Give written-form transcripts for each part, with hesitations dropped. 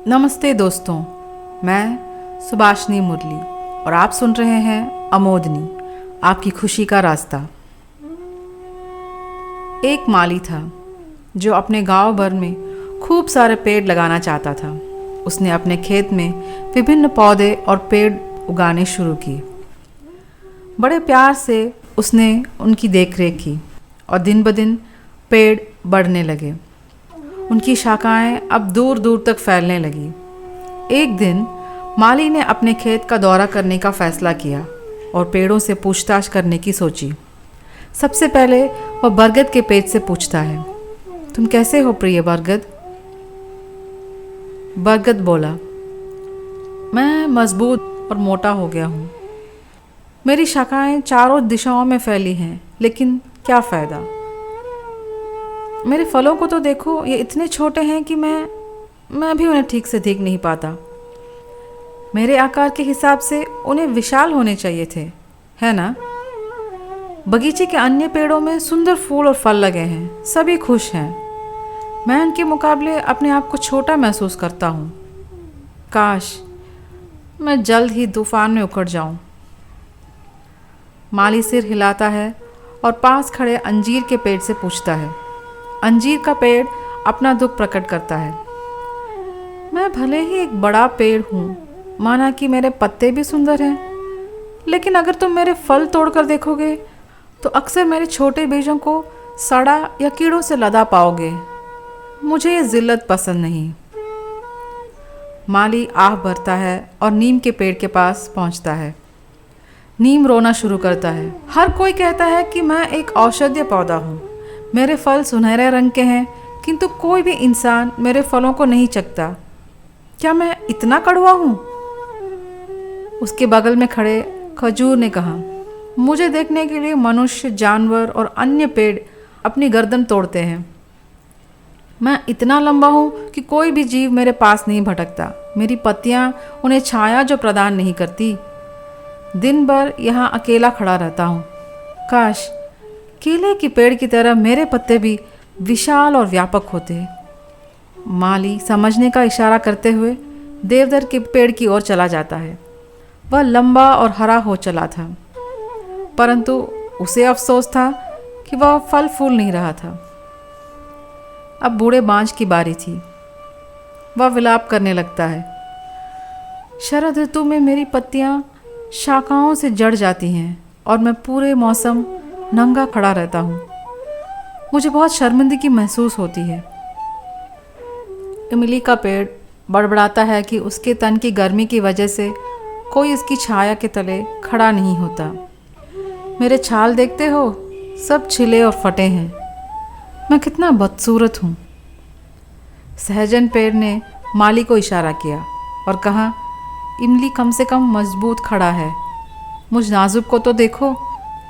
नमस्ते दोस्तों, मैं सुभाषिनी मुरली और आप सुन रहे हैं अमोदनी, आपकी खुशी का रास्ता। एक माली था जो अपने गांव भर में खूब सारे पेड़ लगाना चाहता था। उसने अपने खेत में विभिन्न पौधे और पेड़ उगाने शुरू किए। बड़े प्यार से उसने उनकी देखरेख की और दिन ब दिन पेड़ बढ़ने लगे। उनकी शाखाएं अब दूर दूर तक फैलने लगी। एक दिन माली ने अपने खेत का दौरा करने का फैसला किया और पेड़ों से पूछताछ करने की सोची। सबसे पहले वह बरगद के पेड़ से पूछता है, तुम कैसे हो प्रिय बरगद? बरगद बोला, मैं मजबूत और मोटा हो गया हूँ। मेरी शाखाएं चारों दिशाओं में फैली हैं, लेकिन क्या फ़ायदा। मेरे फलों को तो देखो, ये इतने छोटे हैं कि मैं भी उन्हें ठीक से देख नहीं पाता। मेरे आकार के हिसाब से उन्हें विशाल होने चाहिए थे, है ना? बगीचे के अन्य पेड़ों में सुंदर फूल और फल लगे हैं, सभी खुश हैं। मैं उनके मुकाबले अपने आप को छोटा महसूस करता हूँ। काश मैं जल्द ही तूफान में उखड़ जाऊँ। माली सिर हिलाता है और पास खड़े अंजीर के पेड़ से पूछता है। अंजीर का पेड़ अपना दुख प्रकट करता है। मैं भले ही एक बड़ा पेड़ हूँ, माना कि मेरे पत्ते भी सुंदर हैं, लेकिन अगर तुम मेरे फल तोड़कर देखोगे तो अक्सर मेरे छोटे बीजों को सड़ा या कीड़ों से लदा पाओगे। मुझे ये जिल्लत पसंद नहीं। माली आह भरता है और नीम के पेड़ के पास पहुँचता है। नीम रोना शुरू करता है। हर कोई कहता है कि मैं एक औषधीय पौधा हूँ। मेरे फल सुनहरे रंग के हैं, किंतु कोई भी इंसान मेरे फलों को नहीं चखता। क्या मैं इतना कड़वा हूँ? उसके बगल में खड़े खजूर ने कहा, मुझे देखने के लिए मनुष्य, जानवर और अन्य पेड़ अपनी गर्दन तोड़ते हैं। मैं इतना लंबा हूँ कि कोई भी जीव मेरे पास नहीं भटकता। मेरी पत्तियाँ उन्हें छाया जो प्रदान नहीं करती। दिन भर यहाँ अकेला खड़ा रहता हूँ। काश केले के पेड़ की तरह मेरे पत्ते भी विशाल और व्यापक होते। माली समझने का इशारा करते हुए देवदार के पेड़ की ओर चला जाता है। वह लंबा और हरा हो चला था, परंतु उसे अफसोस था कि वह फल फूल नहीं रहा था। अब बूढ़े बांझ की बारी थी। वह विलाप करने लगता है। शरद ऋतु में मेरी पत्तियां शाखाओं से जड़ जाती हैं और मैं पूरे मौसम नंगा खड़ा रहता हूँ। मुझे बहुत शर्मिंदगी महसूस होती है। इमली का पेड़ बड़बड़ाता है कि उसके तन की गर्मी की वजह से कोई इसकी छाया के तले खड़ा नहीं होता। मेरे छाल देखते हो, सब छिले और फटे हैं। मैं कितना बदसूरत हूँ। सहजन पेड़ ने माली को इशारा किया और कहा, इमली कम से कम मजबूत खड़ा है। मुझ नाजुक को तो देखो,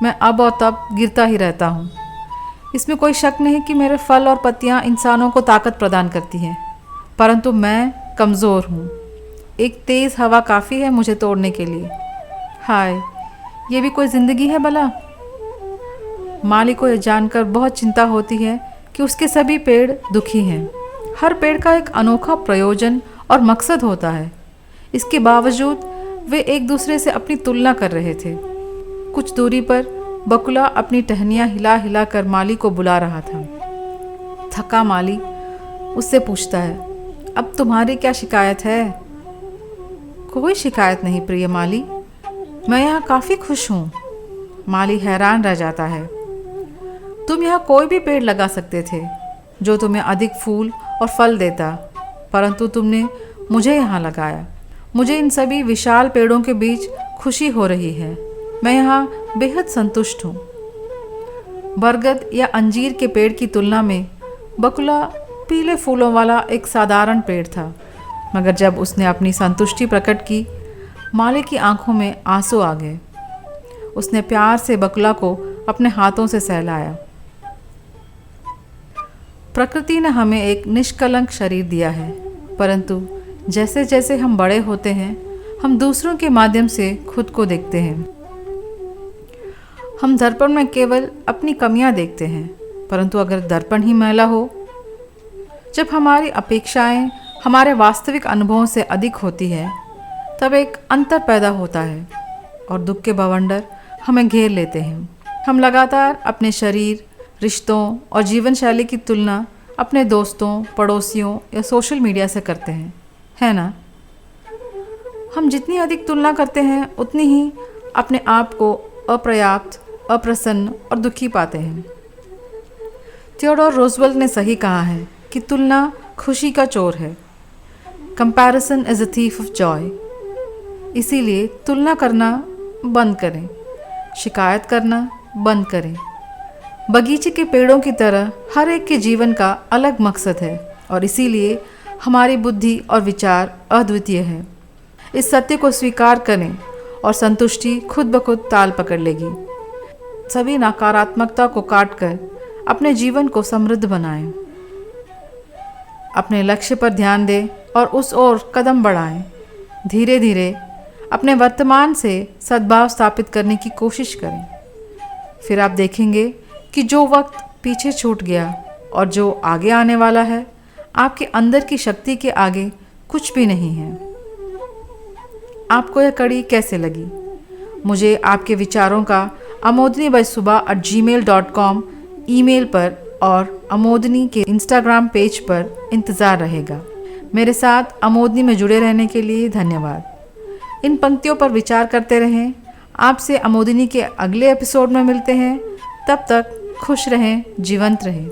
मैं अब और तब गिरता ही रहता हूँ। इसमें कोई शक नहीं कि मेरे फल और पत्तियाँ इंसानों को ताकत प्रदान करती हैं, परंतु मैं कमज़ोर हूँ। एक तेज़ हवा काफ़ी है मुझे तोड़ने के लिए। हाय, ये भी कोई ज़िंदगी है भला? माली को यह जानकर बहुत चिंता होती है कि उसके सभी पेड़ दुखी हैं। हर पेड़ का एक अनोखा प्रयोजन और मकसद होता है। इसके बावजूद वे एक दूसरे से अपनी तुलना कर रहे थे। कुछ दूरी पर बकुला अपनी टहनियाँ हिला हिला कर माली को बुला रहा था। थका माली उससे पूछता है, अब तुम्हारी क्या शिकायत है? कोई शिकायत नहीं प्रिय माली, मैं यहाँ काफ़ी खुश हूँ। माली हैरान रह जाता है। तुम यहाँ कोई भी पेड़ लगा सकते थे जो तुम्हें अधिक फूल और फल देता, परंतु तुमने मुझे यहाँ लगाया। मुझे इन सभी विशाल पेड़ों के बीच खुशी हो रही है। मैं यहाँ बेहद संतुष्ट हूँ। बरगद या अंजीर के पेड़ की तुलना में बकुला पीले फूलों वाला एक साधारण पेड़ था, मगर जब उसने अपनी संतुष्टि प्रकट की, माली की आंखों में आंसू आ गए। उसने प्यार से बकुला को अपने हाथों से सहलाया। प्रकृति ने हमें एक निष्कलंक शरीर दिया है, परंतु जैसे जैसे हम बड़े होते हैं, हम दूसरों के माध्यम से खुद को देखते हैं। हम दर्पण में केवल अपनी कमियां देखते हैं, परंतु अगर दर्पण ही मैला हो, जब हमारी अपेक्षाएं हमारे वास्तविक अनुभवों से अधिक होती है, तब एक अंतर पैदा होता है और दुख के बवंडर हमें घेर लेते हैं। हम लगातार अपने शरीर, रिश्तों और जीवन शैली की तुलना अपने दोस्तों, पड़ोसियों या सोशल मीडिया से करते हैं, है ना? हम जितनी अधिक तुलना करते हैं उतनी ही अपने आप को अपर्याप्त, अप्रसन्न और दुखी पाते हैं। थियोडोर रूजवेल्ट ने सही कहा है कि तुलना खुशी का चोर है। Comparison is a thief of Joy. इसीलिए तुलना करना बंद करें, शिकायत करना बंद करें। बगीचे के पेड़ों की तरह हर एक के जीवन का अलग मकसद है और इसीलिए हमारी बुद्धि और विचार अद्वितीय है। इस सत्य को स्वीकार करें और संतुष्टि खुद ब खुद ताल पकड़ लेगी। सभी नकारात्मकता को काटकर अपने जीवन को समृद्ध बनाएं। अपने लक्ष्य पर ध्यान दें और उस ओर कदम बढ़ाएं। धीरे धीरे अपने वर्तमान से सद्भाव स्थापित करने की कोशिश करें। फिर आप देखेंगे कि जो वक्त पीछे छूट गया और जो आगे आने वाला है, आपके अंदर की शक्ति के आगे कुछ भी नहीं है। आपको यह कड़ी कैसे लगी? मुझे आपके विचारों का amodini@gmail.com ईमेल पर और अमोदनी के इंस्टाग्राम पेज पर इंतज़ार रहेगा। मेरे साथ अमोदनी में जुड़े रहने के लिए धन्यवाद। इन पंक्तियों पर विचार करते रहें। आपसे अमोदनी के अगले एपिसोड में मिलते हैं। तब तक खुश रहें, जीवंत रहें।